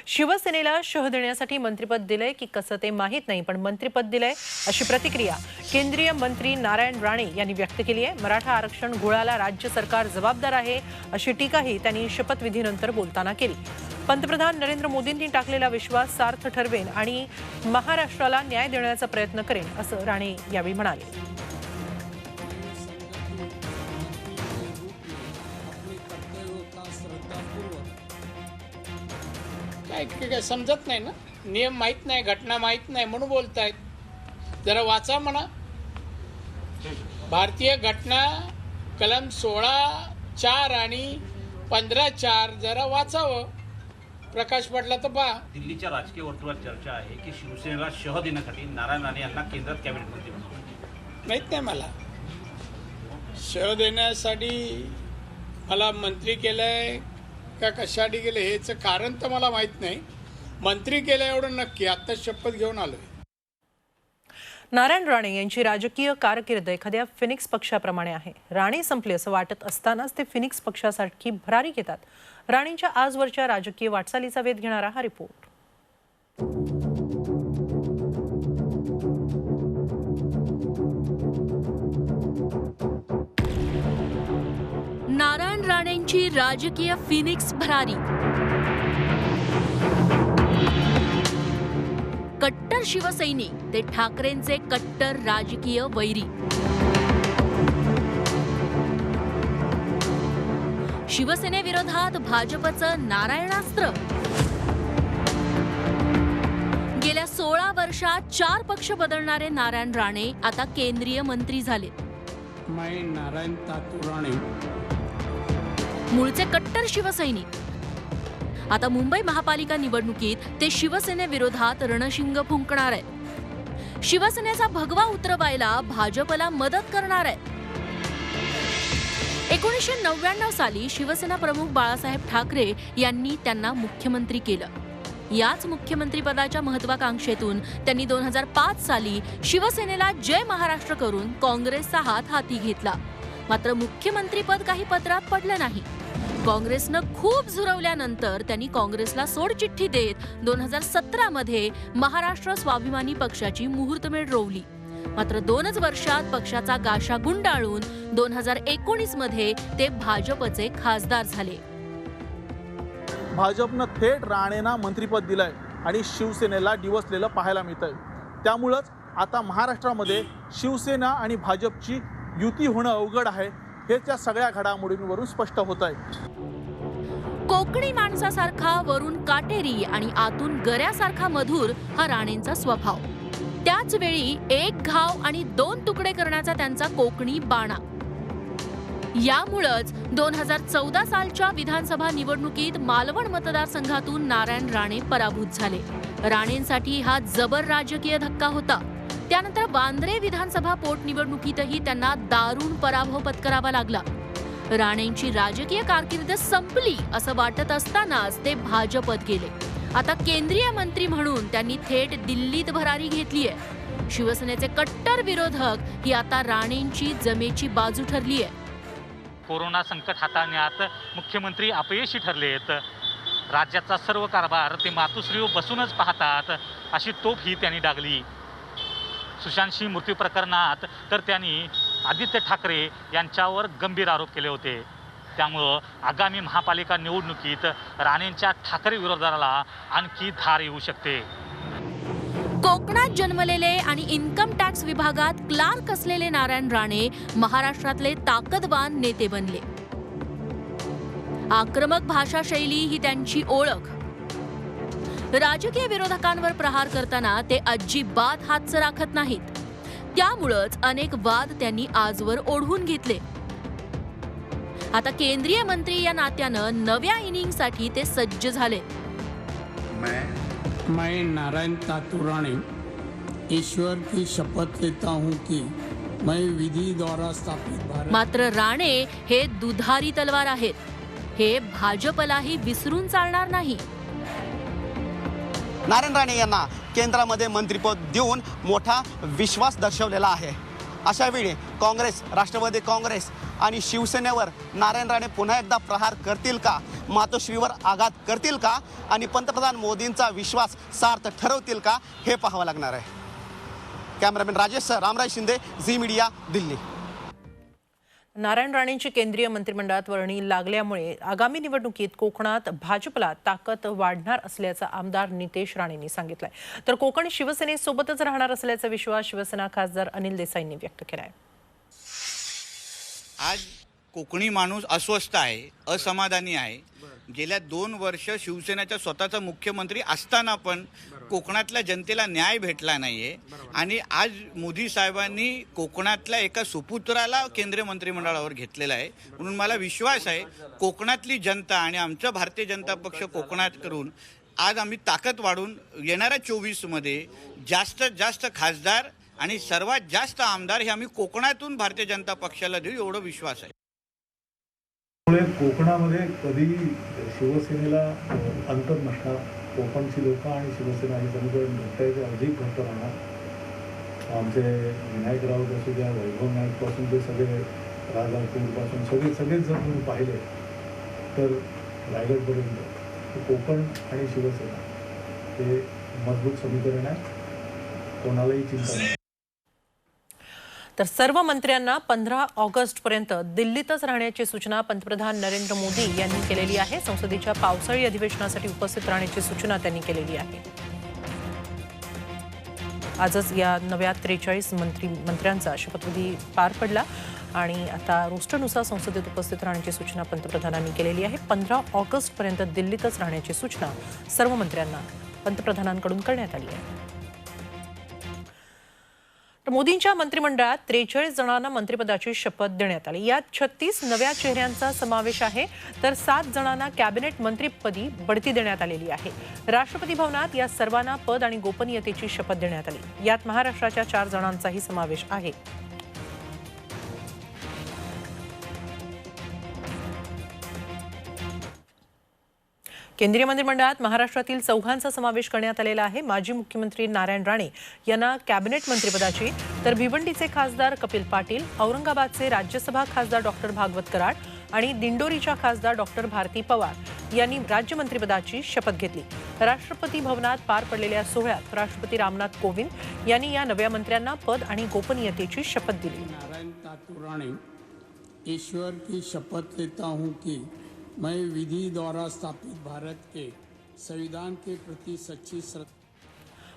शिवसेनेला शह देण्यासाठी मंत्रिपद दिलंय की कसं ते माहीत नाही, पण मंत्रिपद दिलंय अशी प्रतिक्रिया केंद्रीय मंत्री नारायण राणे यांनी व्यक्त केली आहे। मराठा आरक्षण घोळाला राज्य सरकार जबाबदार आहे अशी टीकाही त्यांनी शपथविधीनंतर बोलताना केली। पंतप्रधान नरेंद्र मोदींनी टाकलेला विश्वास सार्थ ठरवेन आणि महाराष्ट्राला न्याय देण्याचा प्रयत्न करेन असं राणे यावेळी म्हणाले। काय समजत नाही ना, नियम माहित नाही, घटना माहित नाही म्हणून बोलतायत। जरा वाचा म्हणा, भारतीय घटना कलम 16(4) आणि 15(4) जरा वाचावं। प्रकाश पडला तर पहा। दिल्लीच्या राजकीय वर्तुळात चर्चा आहे की शिवसेनेला शह देण्यासाठी नारायण राणे यांना केंद्रात कॅबिनेट मंत्री माहित नाही मला। शह देण्यासाठी मला मंत्री केलंय का कशासाठी केलं हेच कारण तर मला माहित नाही। मंत्री केलं एवढं नक्की, आता शपथ घेऊन आलोय। नारायण राणे यांची राजकीय कारकीर्द एखाद्या फिनिक्स पक्षाप्रमाणे आहे। राणे संपले असं वाटत असतानाच ते फिनिक्स पक्षासाठी भरारी घेतात। राणेंच्या आजवरच्या राजकीय वाटचालीचा वेध घेणारा हा रिपोर्ट। नारायण राणेंची राजकीय फिनिक्स भरारी। कट्टर शिवसैनिक ते ठाकरेंचे कट्टर राजकीय वैरी। शिवसेनेविरोधात भाजपचं नारायणास्त्र। गेल्या 16 वर्षात 4 पक्ष बदलणारे नारायण राणे आता केंद्रीय मंत्री झाले। नारायण तातू राणे मूळचे कट्टर शिवसैनिक आता मुंबई महापालिका निवडणुकीत ते शिवसेनेविरोधात रणशिंग फुंकणार आहेत। शिवसेनेचा भगवा उतरवायला भाजपला मदत करणार आहेत। 1999 साली शिवसेना प्रमुख बाळासाहेब ठाकरे यांनी त्यांना मुख्यमंत्री केलं। याच मुख्यमंत्रीपदाच्या महत्वाकांक्षेतून त्यांनी 2005 साली शिवसेनेला जय महाराष्ट्र करून काँग्रेसचा हात हाती घेतला। मात्र मुख्यमंत्रीपद काही पत्रात पडलं नाही। काँग्रेसनं खूप झुरवल्यानंतर त्यांनी काँग्रेसला सोडचिठ्ठी देत 2017 मध्ये महाराष्ट्र स्वाभिमानी पक्षाची मुहूर्तमेढ रोवली। मात्र 2च वर्षात पक्षाचा गाशा गुंडाळून 2019 मध्ये ते भाजपचे खासदार झाले। भाजपनं थेट राणेंना मंत्रिपद दिलंय आणि शिवसेनेला डिवचलेलं पाहायला मिळतंय। त्यामुळंच आता महाराष्ट्रामध्ये शिवसेना आणि भाजपची युती होणं अवघड आहे हे त्या सगळ्या घडामोडींवरून स्पष्ट होत आहे। कोकणी माणसासारखा वरून काटेरी आणि आतून गऱ्यासारखा मधुर हा राणेंचा स्वभाव। त्याच वेळी एक घाव आणि 2 तुकडे करण्याचा त्यांचा कोकणी बाणा। यामुळेच 2014 सालच्या विधानसभा निवडणुकीत मालवण मतदारसंघातून नारायण राणे पराभूत झाले। राणेंसाठी हा जबर राजकीय धक्का होता। त्यानंतर वांद्रे विधानसभा पोटनिवडणुकीतही त्यांना दारुण पराभव पत्करावा लागला। राणेंची राजकीय कारकीर्द संपली असं वाटत असतानाच ते भाजपत गेले। आता केंद्रीय मंत्री म्हणून त्यांनी थेट दिल्लीत भरारी घेतली आहे। शिवसेनेचे कट्टर विरोधक ही आता राणेंची जमेची बाजू ठरली आहे। कोरोना संकट हाताळण्यात मुख्यमंत्री अपयशी ठरलेत। राज्याचा सर्व कारभार ते मातुश्रीवर बसूनच पाहतात अशी तोफ ही त्यांनी डागली। सुशांत सिंह मृत्यू प्रकरणात तर त्यांनी आदित्य ठाकरे यांच्यावर गंभीर आरोप केले होते। त्यामुळं आगामी महापालिका निवडणुकीत राणेंच्या ठाकरे विरोधाला आणखी धार येऊ शकते। कोकणात जन्मलेले आणि इन्कम टॅक्स विभागात क्लार्क असलेले नारायण राणे महाराष्ट्रातले ताकदवान नेते बनले। आक्रमक भाषाशैली ही त्यांची ओळख। राजकीय विरोधकांवर प्रहार करताना ते अजिबात हातचं राखत नाहीत। त्यामुळेच अनेक वाद त्यांनी आजवर ओढवून घेतले। आता केंद्रीय मंत्री या नात्यानं नव्या इनिंगसाठी ते सज्ज झाले। मैं नारायण तातू राणे ईश्वर की शपथ लेता हूं कि मैं विधि द्वारा स्थापित भारत। मात्र राणे हे दुधारी तलवार आहेत। हे भाजपलाही विसरून चालणार नाही। नारायण राणे यांना केंद्रामध्ये मंत्रिपद देऊन मोठा विश्वास दर्शवलेला आहे। अशा वेळी काँग्रेस, राष्ट्रवादी काँग्रेस आणि शिवसेनेवर नारायण राणे पुन्हा एकदा प्रहार करतील का, मातोश्रीवर आघात करतील का आणि पंतप्रधान मोदींचा विश्वास सार्थ ठरवतील का, हे पाहावं लागणार आहे. Cameraman Rajesh Ramrai Shinde, Zee media, Delhi. नारायण राणेंची केंद्रीय मंत्रिमंडळात वर्णी लागल्यामुळे आगामी निवडणुकीत कोकणात भाजपला ताकद वाढणार असल्याचं आमदार नितेश राणेंनी सांगितलंय. तर कोकण शिवसेनेसोबतच राहणार असल्याचा विश्वास शिवसेना खासदार अनिल देसाईंनी व्यक्त केलाय. आज कोकणी माणूस अस्वस्थ आहे, असमाधानी आहे. गेल्या 2 वर्ष शिवसेनेचा स्वतःचा मुख्यमंत्री असताना पण कोकणातल्या जनतेला न्याय भेटला नाहीये आणि आज मोदी साहेबांनी कोकणातल्या एका सुपुत्राला केंद्रीय मंत्रिमंडळावर घेतलेला आहे. म्हणून मला विश्वास आहे कोकणातली जनता आणि आमचा भारतीय जनता पक्ष कोकणात करून आज आम्ही ताकद वाढून येणाऱ्या 24मध्ये जास्तीत जास्त खासदार आणि सर्वात जास्त आमदार हे आम्ही कोकणातून भारतीय जनता पक्षाला देऊ, एवढा विश्वास आहे. कोकणामध्ये कधी शिवसेनेला अंतर नसणार. कोकणची लोक आणि शिवसेना हे समीकरण घट्टायचे अधिक घट्ट राहणार. आमचे विनायक राऊत असू द्या, वैभव नाईकपासून ते सगळे राजापूरपासून सगळेच जर तुम्ही पाहिले तर रायगडपर्यंत कोकण आणि शिवसेना हे मजबूत समीकरण आहे, कोणालाही चिंता नाही. तर सर्व मंत्र्यांना 15 ऑगस्टपर्यंत दिल्लीतच राहण्याची सूचना पंतप्रधान नरेंद्र मोदी यांनी केलेली आहे. संसदेच्या पावसाळी अधिवेशनासाठी उपस्थित राहण्याची सूचना त्यांनी केलेली आहे. आजच या नव्या 43 मंत्र्यांचा शपथविधी पार पडला आणि आता रोस्टरनुसार संसदेत उपस्थित राहण्याची सूचना पंतप्रधानांनी केलेली आहे. 15 ऑगस्टपर्यंत दिल्लीतच राहण्याची सूचना सर्व मंत्र्यांना पंतप्रधानांकडून करण्यात आली आहे. तर मोदींच्या मंत्रिमंडळात 43 जणांना मंत्रिपदाची शपथ देण्यात आली. यात 36 नव्या चेहऱ्यांचा समावेश आहे, तर 7 जणांना कॅबिनेट मंत्रिपदी बढती देण्यात आलेली आहे. राष्ट्रपती भवनात या सर्वांना पद आणि गोपनीयतेची शपथ देण्यात आली. यात महाराष्ट्राच्या 4 जणांचाही समावेश आहे. केंद्रीय मंत्रिमंडळात महाराष्ट्रातील 4 समावेश करण्यात आलेला आहे. माजी मुख्यमंत्री नारायण राणे यांना कॅबिनेट मंत्रिपदाची, तर भिवंडीचे खासदार कपिल पाटील, औरंगाबादचे राज्यसभा खासदार डॉक्टर भागवत कराड आणि दिंडोरीच्या खासदार डॉक्टर भारती पवार यांनी राज्यमंत्रिपदाची शपथ घेतली. राष्ट्रपती भवनात पार पडलेल्या सोहळ्यात राष्ट्रपती रामनाथ कोविंद यांनी या नव्या मंत्र्यांना पद आणि गोपनीयतेची शपथ दिली. नारायण राणे, ईश्वर की शपथ लेता हूँ कि मैं विधि द्वारा स्थापित भारत के संविधान के प्रति सच्ची श्रद्धा.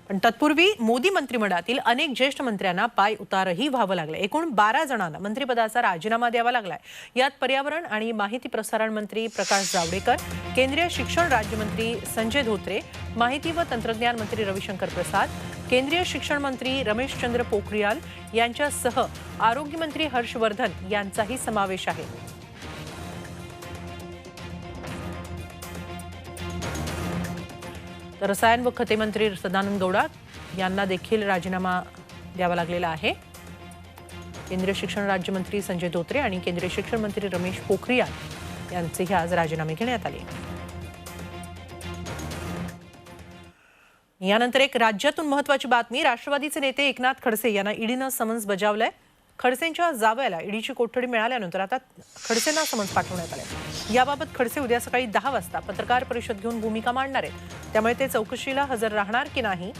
पण तत्पूर्वी मोदी मंत्रिमंडळातील अनेक ज्येष्ठ मंत्र्यांना पाय उतारही व्हावं लागले. एकूण 12 जणांना मंत्रिपदाचा राजीनामा द्यावा लागलाय. यात पर्यावरण आणि माहिती प्रसारण मंत्री प्रकाश जावडेकर, केंद्रीय शिक्षण राज्यमंत्री संजय धोत्रे, माहिती व तंत्रज्ञान मंत्री रविशंकर प्रसाद, केंद्रीय शिक्षण मंत्री रमेशचंद्र पोखरियाल यांच्यासह आरोग्य मंत्री हर्षवर्धन यांचाही समावेश आहे. तर रसायन व खते मंत्री सदानंद गौडा यांना देखील राजीनामा द्यावा लागलेला आहे. केंद्रीय शिक्षण राज्यमंत्री संजय धोत्रे आणि केंद्रीय शिक्षण मंत्री रमेश पोखरियाल यांचेही आज राजीनामे घेण्यात आले. यानंतर एक राज्यातून महत्त्वाची बातमी. राष्ट्रवादीचे नेते एकनाथ खडसे यांना ईडीनं समन्स बजावलंय. खडसेंच्या जावयाला ईडीची कोठडी मिळाल्यानंतर आता खडसेंना समन्स पाठवण्यात आले. याबाबत खडसे उद्या सकाळी 10 वाजता पत्रकार परिषद घेऊन भूमिका मांडणार आहेत. त्यामुळे ते चौकशीला हजर राहणार की नाही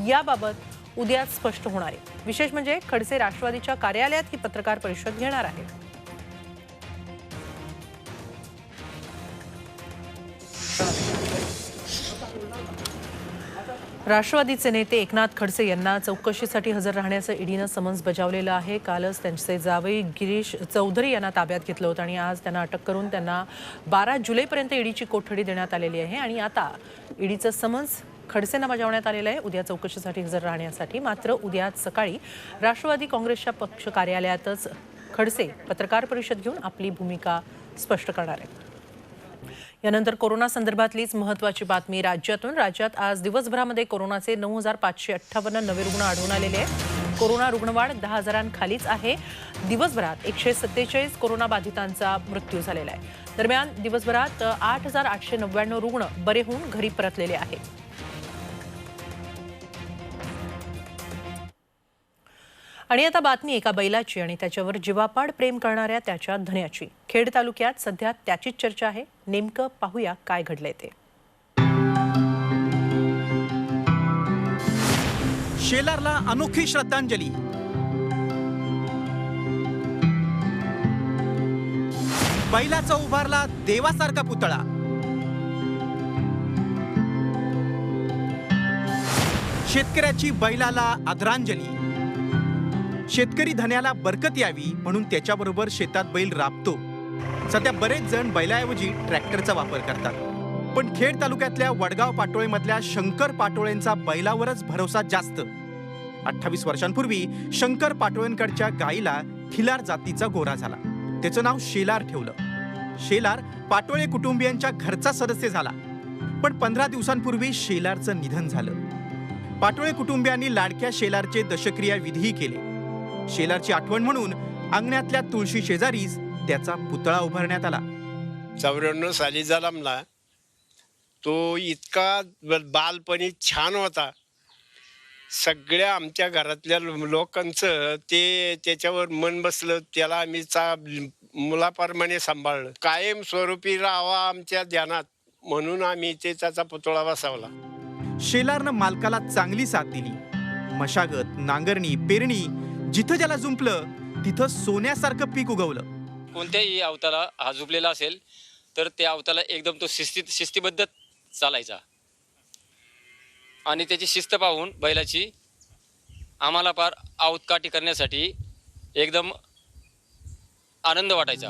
याबाबत उद्याच स्पष्ट होणार आहे. विशेष म्हणजे खडसे राष्ट्रवादीच्या कार्यालयात ही पत्रकार परिषद घेणार आहेत. राष्ट्रवादीचे नेते एकनाथ खडसे यांना चौकशीसाठी हजर राहण्याचं ईडीनं समन्स बजावलेलं आहे. कालच त्यांचे जावई गिरीश चौधरी यांना ताब्यात घेतलं होतं आणि आज त्यांना अटक करून त्यांना 12 जुलैपर्यंत ईडीची कोठडी देण्यात आलेली आहे. आणि आता ईडीचं समन्स खडसेंना बजावण्यात आलेलं आहे उद्या चौकशीसाठी हजर राहण्यासाठी. मात्र उद्या सकाळी राष्ट्रवादी काँग्रेसच्या पक्ष कार्यालयातच खडसे पत्रकार परिषद घेऊन आपली भूमिका स्पष्ट करणार आहेत. यानंतर कोरोना संदर्भातलीच महत्त्वाची बातमी राज्यात आज दिवसभरामध्ये कोरोनाचे 9,558 नवे रुग्ण आढळून आलेले आहेत. कोरोना रुग्णवाढ 10,000खालीच आहे. दिवसभरात 147 कोरोना बाधितांचा मृत्यू झालेला आहे. दरम्यान दिवसभरात 8,899 रुग्ण बरे होऊन घरी परतलेले आहेत. आणि आता बातमी एका बैलाची आणि त्याच्यावर जीवापाड प्रेम करणाऱ्या त्याच्या धन्याची. खेड तालुक्यात सध्या त्याचीच चर्चा आहे. नेमकं पाहूया काय घडलंय ते. शेलारला अनोखी श्रद्धांजली. बैलाचा उभारला देवासारखा पुतळा. शेतकऱ्याची बैलाला आदरांजली. शेतकरी धन्याला बरकत यावी म्हणून त्याच्याबरोबर शेतात बैल राबतो. सध्या बरेच जण बैलाऐवजी ट्रॅक्टरचा वापर करतात. पण खेड तालुक्यातल्या वडगाव पाटोळेमधल्या शंकर पाटोळेंचा बैलावरच भरोसा जास्त. 28 वर्षांपूर्वी शंकर पाटोळेंकडच्या गाईला खिलार जातीचा गोरा झाला. त्याचं नाव शेलार ठेवलं. शेलार पाटोळे कुटुंबियांच्या घरचा सदस्य झाला. पण 15 दिवसांपूर्वी शेलारचं निधन झालं. पाटोळे कुटुंबियांनी लाडक्या शेलारचे दशक्रिया विधी केले. शेलारची आठवण म्हणून अंगणातल्या तुळशी शेजारीच त्याचा पुतळा उभारण्यात आला. 94 साली जन्मला. तो इतका बालपणी छान होता. सगळ्या आमच्या घरातल्या लोकांचं त्याच्यावर मन बसलं. त्याला आम्ही मुलाप्रमाणे सांभाळलं. कायम स्वरूपी राहावा आमच्या ध्यानात म्हणून आम्ही त्याचा पुतळा बसवला. शेलारनं मालकाला चांगली साथ दिली. मशागत, नांगरणी, पेरणी जिथं ज्याला जुंपलं तिथं सोन्यासारखं पीक उगवलं. कोणत्याही अवताला हा झुपलेला असेल तर त्या अवताला एकदम तो शिस्तीबद्ध चालायचा आणि त्याची शिस्त पाहून बैलाची आम्हाला पार आवतकाठी करण्यासाठी एकदम आनंद वाटायचा.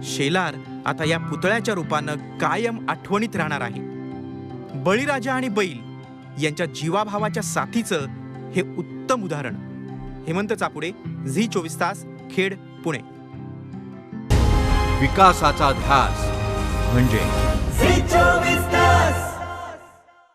शेलार आता या पुतळ्याच्या रूपानं कायम आठवणीत राहणार आहे. बळीराजा आणि बैल यांच्या जीवाभावाच्या साथीचं हे उत्तम उदाहरण. हेमंत चापुडे, झी 24 तास, खेड, पुणे. विकासाचा ध्यास म्हणजे झी 24 तास.